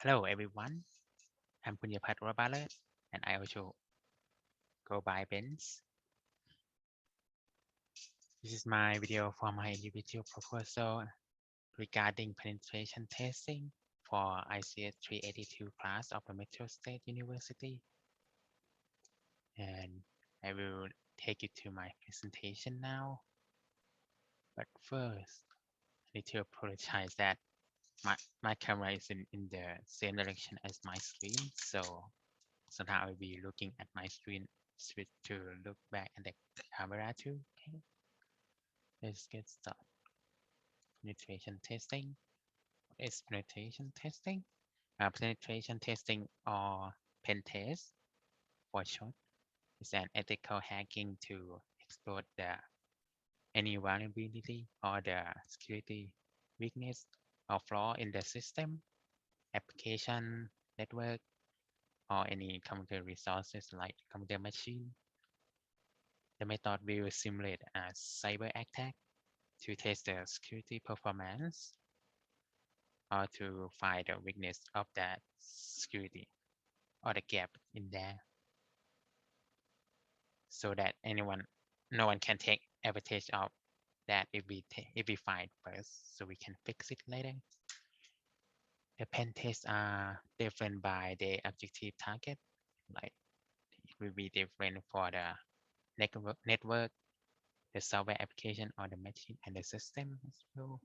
Hello everyone, I'm Punyapat Rabalert and I also go by Benz. This is my video for my individual proposal regarding penetration testing for ICS 382 class of the MetroState University. And I will take you to my presentation now. But first, I need to apologize that my camera is in the same direction as my screen. So now I'll be looking at my screen, switch to look back at the camera too. Okay, let's get started. Penetration testing. What is penetration testing? Penetration testing or pen test for short is an ethical hacking to exploit any vulnerability or the security weakness or flaw in the system, application, network, or any computer resources like computer machine. The method will simulate a cyber attack to test the security performance or to find the weakness of that security or the gap in there so that no one can take advantage of that if we find first so we can fix it later. The pen tests are different by the objective target, like it will be different for the network, the software application or the machine and the system as well.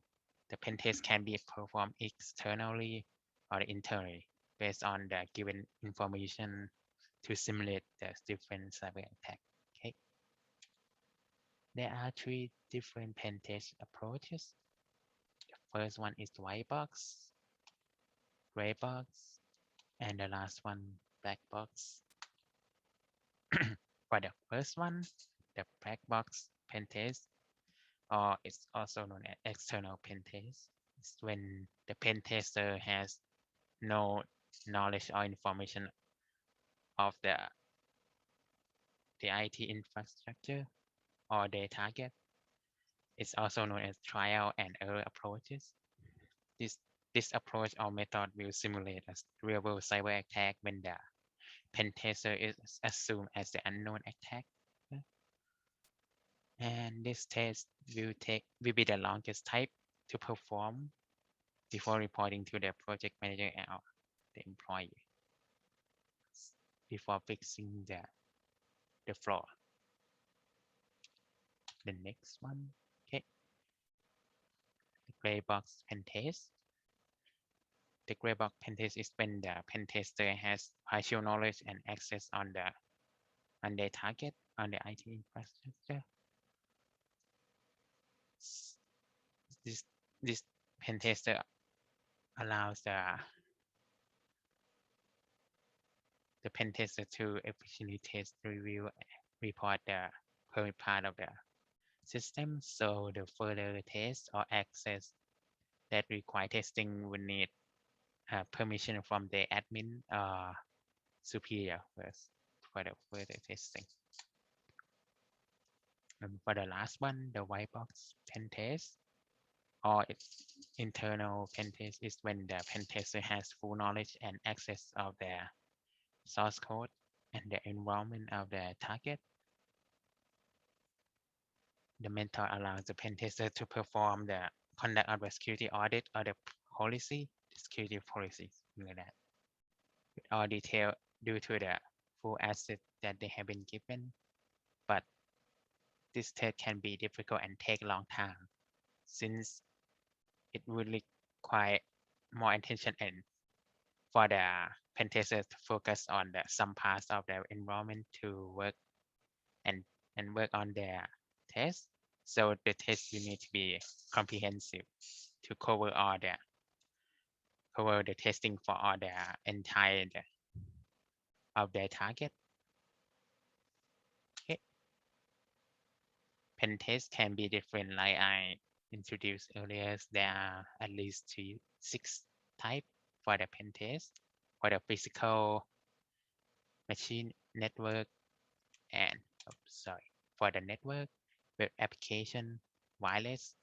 The pen test can be performed externally or internally based on the given information to simulate the different cyber attack. Okay, there are three different pen test approaches. The first one is white box, gray box, and the last one black box. For the first one, the black box pen test, or it's also known as external pen test, is when the pen tester has no knowledge or information of the IT infrastructure or their target. It's also known as trial and error approaches. This this approach or method will simulate a real-world cyber attack when the pen tester is assumed as the unknown attack. And this test will be the longest type to perform before reporting to the project manager or the employee before fixing the flaw. The next one, okay, the gray box pen test. The gray box pen test is when the pen tester has partial knowledge and access on their target on the IT infrastructure. This this pen tester allows the pen tester to efficiently test, review, report the current part of the system. So the further test or access that require testing will need permission from the admin superior first for the further testing. And for the last one, the white box pen test or its internal pen test is when the pen tester has full knowledge and access of the source code and the environment of the target. The method allows the pen tester to perform the conduct of the security audit or the policy, the security policies, like that, with all detail due to the full asset that they have been given. But this test can be difficult and take a long time since it would require more attention and for the pen testers to focus on some parts of their environment to work and work on their test. So the test will need to be comprehensive to cover the testing for all the entire of their target. Okay. Pen test can be different, like I introduced earlier. There are at least 6 types for the pen test for the physical machine network and for the network, web application, wireless,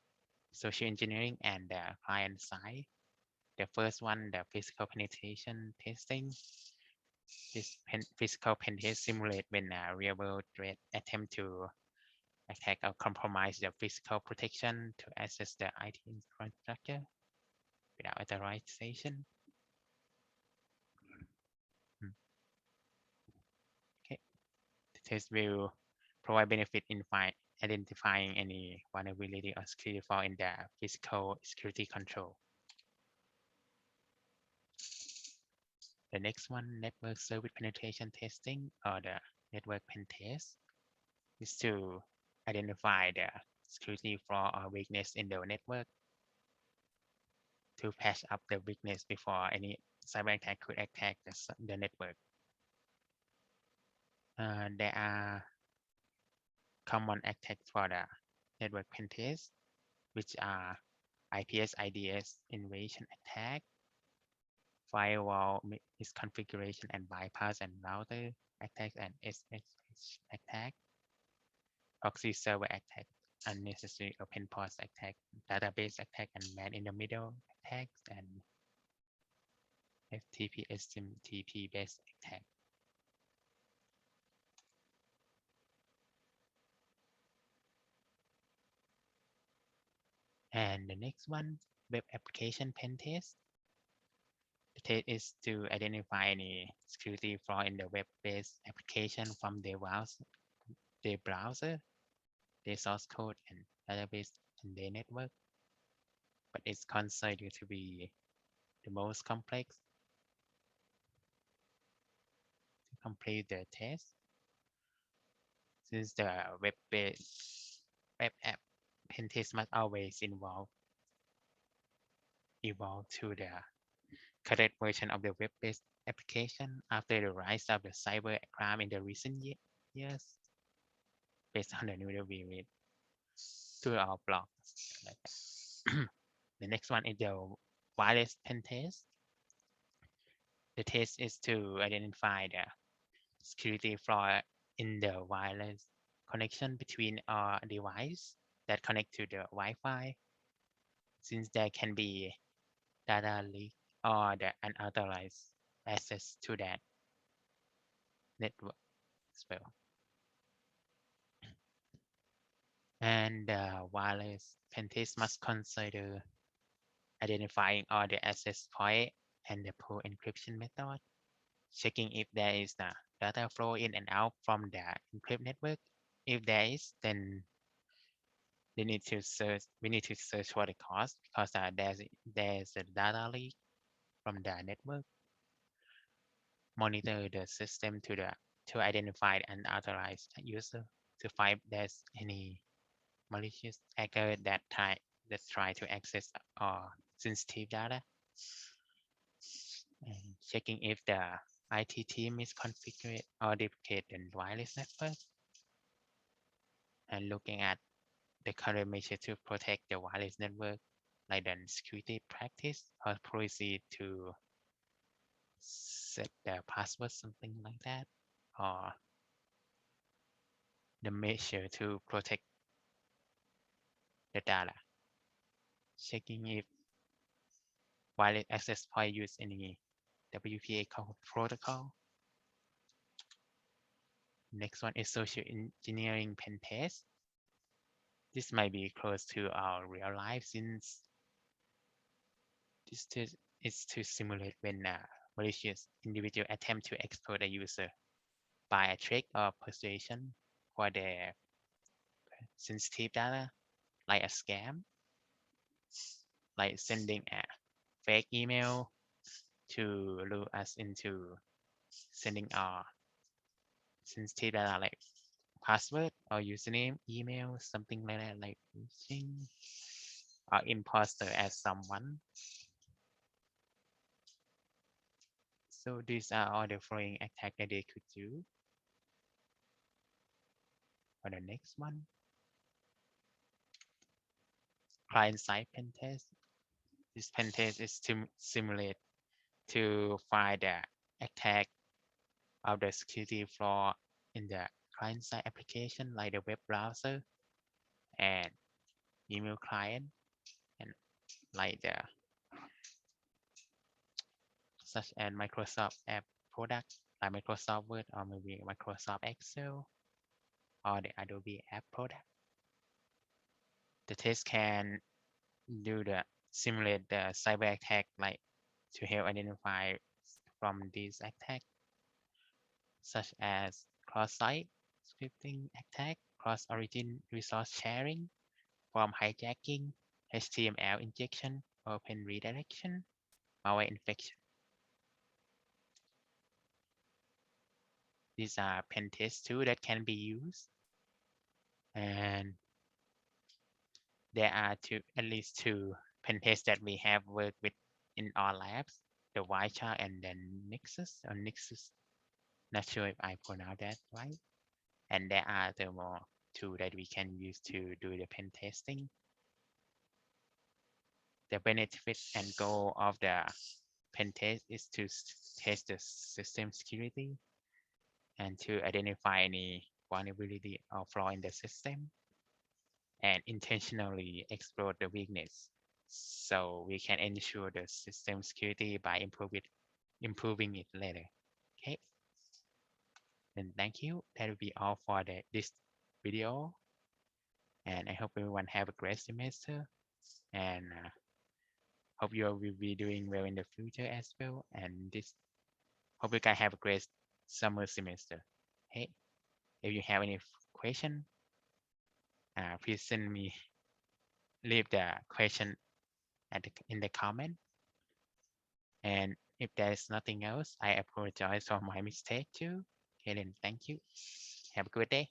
social engineering, and the client side. The first one, the physical penetration testing. This physical pen test simulate when a real-world threat attempt to attack or compromise the physical protection to access the IT infrastructure without authorization. Okay. The test will provide benefit in identifying any vulnerability or security flaw in the physical security control. The next one, network service penetration testing or the network pen test, is to identify the security flaw or weakness in the network to patch up the weakness before any cyber attack could attack the network. There are common attacks for the network pen test, which are IPS IDS invasion attack, firewall misconfiguration and bypass and router attacks and SSH attack, proxy server attack, unnecessary open ports attack, database attack and man in the middle attacks, and FTP SMTP based attack. And the next one, web application pen test. The test is to identify any security flaw in the web-based application from their browser, their source code, and database and their network. But it's considered to be the most complex. To complete the test, since the web-based web app pen test must always evolve to the correct version of the web-based application after the rise of the cyber crime in the recent years, based on the new review to our blog. The next one is the wireless pen test. The test is to identify the security flaw in the wireless connection between our device that connect to the Wi-Fi, since there can be data leak or the unauthorized access to that network as well. And the wireless pen test must consider identifying all the access point and the pool encryption method, checking if there is the data flow in and out from the encrypt network. If there is, then we need to search for the cause because there's a data leak from the network. Monitor the system to identify an unauthorized user to find if there's any malicious hacker that try to access our sensitive data. And checking if the IT team is configured or duplicate the wireless network, and looking at the current measure to protect the wireless network, like the security practice or policy to set the password, something like that, or the measure to protect the data. Checking if wireless access point use any WPA protocol. Next one is social engineering pen test. This might be close to our real life since this test is to simulate when a malicious individual attempt to exploit a user by a trick or persuasion for their sensitive data, like a scam, like sending a fake email to lure us into sending our sensitive data like password or username, email, something like that, like phishing or imposter as someone. So these are all the following attacks that they could do. For the next one, client-side pen test. This pen test is to simulate to find the attack of the security flaw in the client-side application like the web browser and email client, and like the such as Microsoft App product like Microsoft Word or maybe Microsoft Excel or the Adobe App product. The test can do the simulate the cyber attack like to help identify from these attacks such as cross-site scripting attack, cross-origin resource sharing, form hijacking, HTML injection, open redirection, malware infection. These are pen test tools that can be used, and there are at least two pen tests that we have worked with in our labs, the Wireshark and then Nexus. Not sure if I pronounce that right. And there are the more tools that we can use to do the pen testing. The benefit and goal of the pen test is to test the system security and to identify any vulnerability or flaw in the system and intentionally exploit the weakness so we can ensure the system security by improving it later. Okay, then thank you. That will be all for this video, and I hope everyone have a great semester, and hope you will be doing well in the future as well, and hope you guys have a great summer semester. Hey, if you have any question, please leave the question in the comment. And if there's nothing else, I apologize for my mistake too. Okay, then thank you. Have a good day.